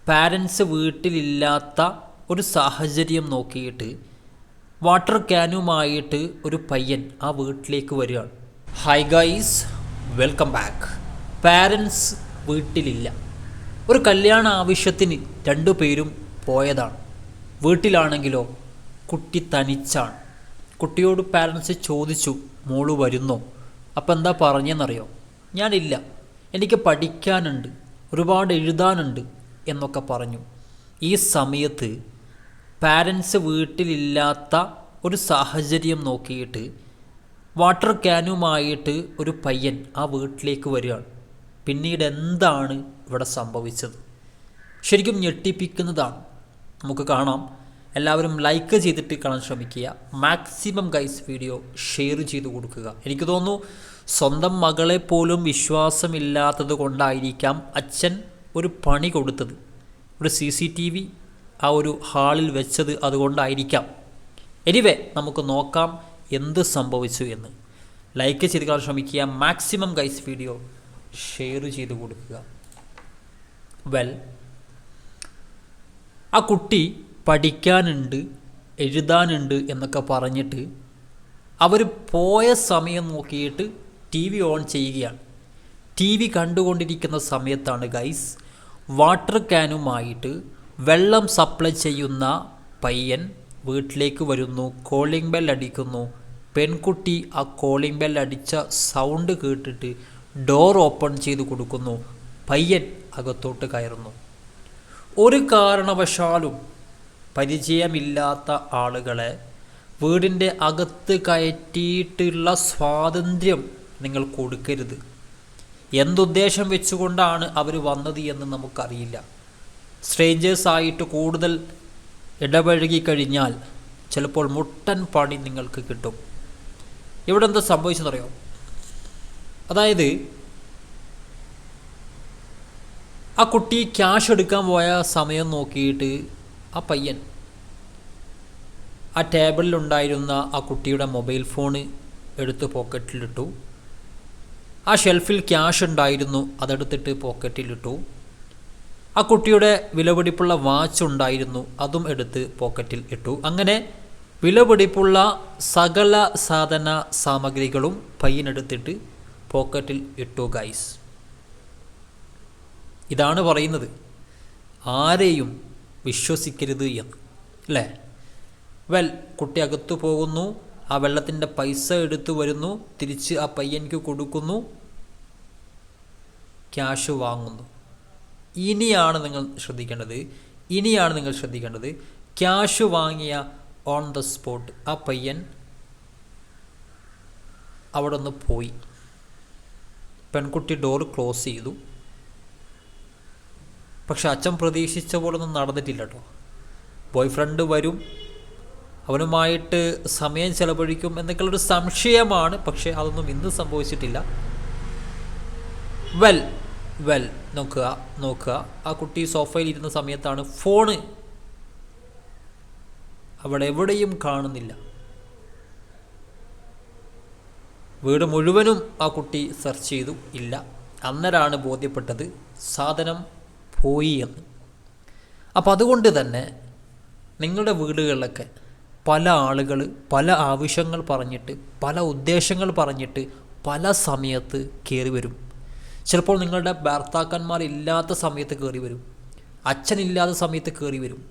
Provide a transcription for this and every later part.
Parents വീട്ടിലില്ലാത്ത ഒരു സാഹചര്യം നോക്കിയിട്ട് വാട്ടർ ക്യാനുമായിട്ട് ഒരു പയ്യൻ ആ വീട്ടിലേക്ക് വരികയാണ്. Hi guys, welcome back. Parents വീട്ടിലില്ല. ഒരു കല്യാണ ആവശ്യത്തിന് രണ്ടുപേരും പോയതാണ്. വീട്ടിലാണെങ്കിലോ കുട്ടി തനിച്ചാണ്. കുട്ടിയോട് പാരൻസ് ചോദിച്ചു, മോള് വരുന്നോ? അപ്പം എന്താ പറഞ്ഞെന്നറിയോ? ഞാനില്ല, എനിക്ക് പഠിക്കാനുണ്ട്, ഒരുപാട് എഴുതാനുണ്ട് എന്നൊക്കെ പറഞ്ഞു. ഈ സമയത്ത് പാരൻസ് വീട്ടിലില്ലാത്ത ഒരു സാഹചര്യം നോക്കിയിട്ട് വാട്ടർ ക്യാനുമായിട്ട് ഒരു പയ്യൻ ആ വീട്ടിലേക്ക് വരികയാണ്. പിന്നീട് എന്താണ് ഇവിടെ സംഭവിച്ചത്? ശരിക്കും ഞെട്ടിപ്പിക്കുന്നതാണ്. നമുക്ക് കാണാം. എല്ലാവരും ലൈക്ക് ചെയ്തിട്ട് കാണാൻ ശ്രമിക്കുക. മാക്സിമം ഗൈസ് വീഡിയോ ഷെയർ ചെയ്ത് കൊടുക്കുക. എനിക്ക് തോന്നുന്നു സ്വന്തം മകളെ പോലും വിശ്വാസമില്ലാത്തത് കൊണ്ടായിരിക്കാം അച്ഛൻ ഒരു പണി കൊടുത്തത്, ഒരു CCTV ആ ഒരു ഹാളിൽ വെച്ചത് അതുകൊണ്ടായിരിക്കാം. എനിവേ, നമുക്ക് നോക്കാം എന്ത് സംഭവിച്ചു എന്ന്. ലൈക്ക് ചെയ്ത് കാണാൻ ശ്രമിക്കുക. മാക്സിമം ഗൈസ് വീഡിയോ ഷെയർ ചെയ്ത് കൊടുക്കുക. ആ കുട്ടി പഠിക്കാനുണ്ട്, എഴുതാനുണ്ട് എന്നൊക്കെ പറഞ്ഞിട്ട് അവർ പോയ സമയം നോക്കിയിട്ട് TV ഓൺ ചെയ്യുകയാണ്. TV കണ്ടുകൊണ്ടിരിക്കുന്ന സമയത്താണ് ഗൈസ് വാട്ടർ ക്യാനുമായിട്ട് വെള്ളം സപ്ലൈ ചെയ്യുന്ന പയ്യൻ വീട്ടിലേക്ക് വരുന്നു. കോളിംഗ് ബെൽ അടിക്കുന്നു. പെൺകുട്ടി ആ കോളിംഗ് ബെൽ അടിച്ച സൗണ്ട് കേട്ടിട്ട് ഡോർ ഓപ്പൺ ചെയ്ത് കൊടുക്കുന്നു. പയ്യൻ അകത്തോട്ട് കയറുന്നു. ഒരു കാരണവശാലും പരിചയമില്ലാത്ത ആളുകളെ വീടിൻ്റെ അകത്ത് കയറ്റിയിട്ടുള്ള സ്വാതന്ത്ര്യം നിങ്ങൾ കൊടുക്കരുത്. എന്തുദ്ദേശം വെച്ചുകൊണ്ടാണ് അവർ വന്നത് എന്ന് നമുക്കറിയില്ല. സ്ട്രേഞ്ചേഴ്സായിട്ട് കൂടുതൽ ഇടപഴകി കഴിഞ്ഞാൽ ചിലപ്പോൾ മുട്ടൻ പണി നിങ്ങൾക്ക് കിട്ടും. ഇവിടെ എന്താ സംഭവിച്ചെന്നറിയോ? അതായത് ആ കുട്ടി ക്യാഷ് എടുക്കാൻ പോയ സമയം നോക്കിയിട്ട് ആ പയ്യൻ ആ ടേബിളിലുണ്ടായിരുന്ന ആ കുട്ടിയുടെ മൊബൈൽ ഫോണ് എടുത്ത് പോക്കറ്റിലിട്ടു. ആ ഷെൽഫിൽ ക്യാഷ് ഉണ്ടായിരുന്നു, അതെടുത്തിട്ട് പോക്കറ്റിലിട്ടു. ആ കുട്ടിയുടെ വിലപിടിപ്പുള്ള വാച്ച് ഉണ്ടായിരുന്നു, അതും എടുത്ത് പോക്കറ്റിൽ ഇട്ടു. അങ്ങനെ വിലപിടിപ്പുള്ള സകല സാധന സാമഗ്രികളും പയ്യനെടുത്തിട്ട് പോക്കറ്റിൽ ഇട്ടു ഗൈസ്. ഇതാണ് പറയുന്നത്, ആരെയും വിശ്വസിക്കരുത് എന്ന്, അല്ലേ? കുട്ടി അകത്തു പോകുന്നു. ആ വെള്ളത്തിൻ്റെ പൈസ എടുത്തു വരുന്നു. തിരിച്ച് ആ പയ്യൻക്ക് കൊടുക്കുന്നു. ക്യാഷ് വാങ്ങുന്നു. ഇനിയാണ് നിങ്ങൾ ശ്രദ്ധിക്കേണ്ടത്. ക്യാഷ് വാങ്ങിയ ഓൺ ദ സ്പോട്ട് ആ പയ്യൻ അവിടെ നിന്ന് പോയി. പെൺകുട്ടി ഡോർ ക്ലോസ് ചെയ്തു. പക്ഷെ അച്ഛൻ പ്രതീക്ഷിച്ച പോലൊന്നും നടന്നിട്ടില്ല കേട്ടോ. ബോയ് ഫ്രണ്ട് വരും, അവനുമായിട്ട് സമയം ചെലവഴിക്കും എന്നൊക്കെയുള്ളൊരു സംശയമാണ്. പക്ഷേ അതൊന്നും ഇന്ന് സംഭവിച്ചിട്ടില്ല. നോക്കുക ആ കുട്ടി സോഫയിൽ ഇരുന്ന സമയത്താണ് ഫോണ് അവിടെ എവിടെയും കാണുന്നില്ല. വീട് മുഴുവനും ആ കുട്ടി സെർച്ച് ചെയ്തു, ഇല്ല. അന്നേരമാണ് ബോധ്യപ്പെട്ടത് സാധനം പോയി എന്ന്. അപ്പം അതുകൊണ്ട് തന്നെ നിങ്ങളുടെ വീടുകളിലൊക്കെ പല ആളുകൾ പല ആവശ്യങ്ങൾ പറഞ്ഞിട്ട്, പല ഉദ്ദേശങ്ങൾ പറഞ്ഞിട്ട് പല സമയത്ത് കയറി വരും. ചിലപ്പോൾ നിങ്ങളുടെ ഭർത്താക്കന്മാരില്ലാത്ത സമയത്ത് കയറി വരും, അച്ഛനില്ലാത്ത സമയത്ത് കയറി വരും.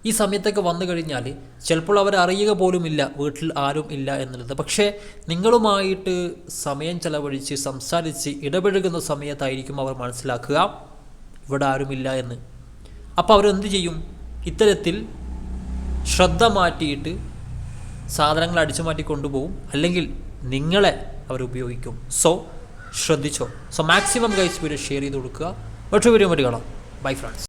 ഈ സമയത്തൊക്കെ വന്നു കഴിഞ്ഞാൽ ചിലപ്പോൾ അവരറിയുക പോലുമില്ല വീട്ടിൽ ആരും ഇല്ല എന്നുള്ളത്. പക്ഷേ നിങ്ങളുമായിട്ട് സമയം ചെലവഴിച്ച് സംസാരിച്ച് ഇടപഴകുന്ന സമയത്തായിരിക്കും അവർ മനസ്സിലാക്കുക ഇവിടെ ആരുമില്ല എന്ന്. അപ്പോൾ അവരെന്ത് ചെയ്യും? ഇത്തരത്തിൽ ശ്രദ്ധ മാറ്റിയിട്ട് സാധനങ്ങൾ അടിച്ചു മാറ്റി കൊണ്ടുപോകും, അല്ലെങ്കിൽ നിങ്ങളെ അവരുപയോഗിക്കും. ശ്രദ്ധിച്ചോ. മാക്സിമം ഗൈസ് വീഡിയോ ഷെയർ ചെയ്ത് കൊടുക്കുക. മറ്റൊരു വീഡിയോ കാണാം. Bye friends.